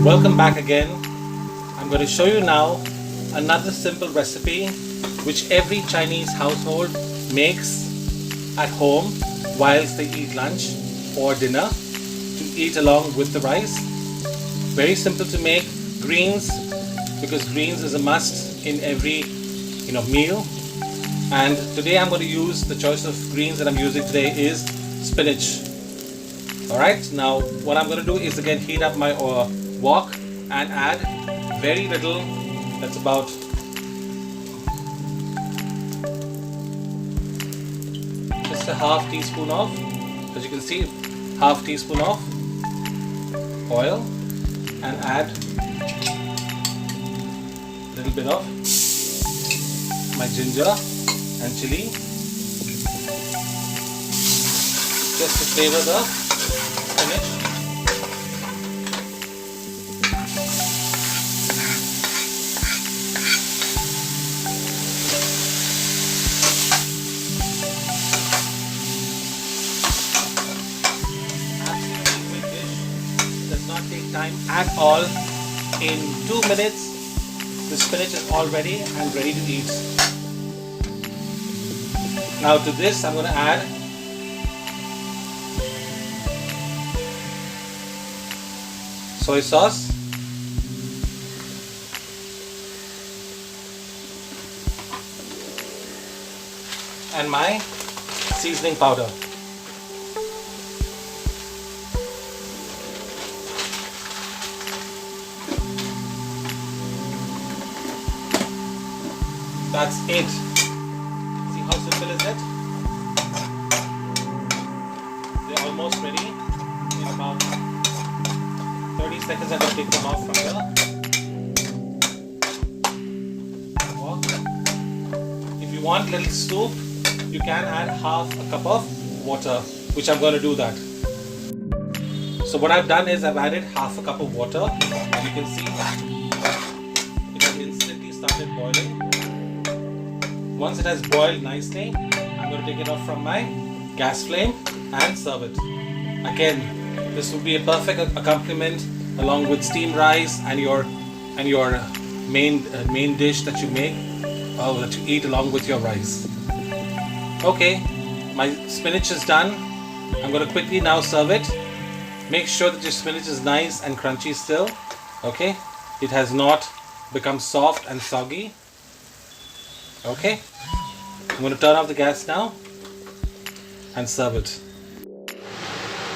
Welcome back again. I'm going to show you now another simple recipe which every Chinese household makes at home whilst they eat lunch or dinner to eat along with the rice. Very simple to make. Greens, because greens is a must in every meal. And today I'm going to use, the choice of greens that I'm using today is spinach. Alright, now what I'm going to do is again heat up my wok and add very little, that's about just a half teaspoon of, as you can see, half teaspoon of oil, and add a little bit of my ginger and chili just to flavor the spinach. Absolutely quick dish, does not take time at all. In 2 minutes the spinach is all ready and ready to eat. Now to this I'm going to add soy sauce, and my seasoning powder. That's it. See how simple is it? They're almost ready. In about 30 seconds I'm going to take them off from the wok. If you want little soup, you can add half a cup of water, which I'm going to do that. So what I've done is I've added half a cup of water. As you can see, it has instantly started boiling. Once it has boiled nicely, I'm going to take it off from my gas flame and serve it. Again, this would be a perfect accompaniment along with steamed rice and your main dish that you make, that you eat along with your rice. Okay, my spinach is done. I'm going to quickly now serve it. Make sure that your spinach is nice and crunchy still. Okay, it has not become soft and soggy. Okay, I'm going to turn off the gas now and serve it.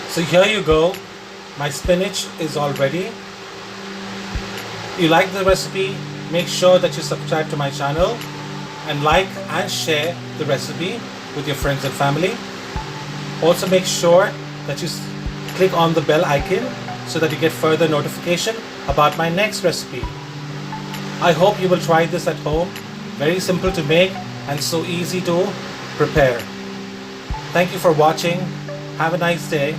So here you go, my spinach is all ready. You like the recipe, make sure that you subscribe to my channel and like and share the recipe with your friends and family. Also make sure that you click on the bell icon so that you get further notification about my next recipe. I hope you will try this at home. Very simple to make and so easy to prepare. Thank you for watching. Have a nice day.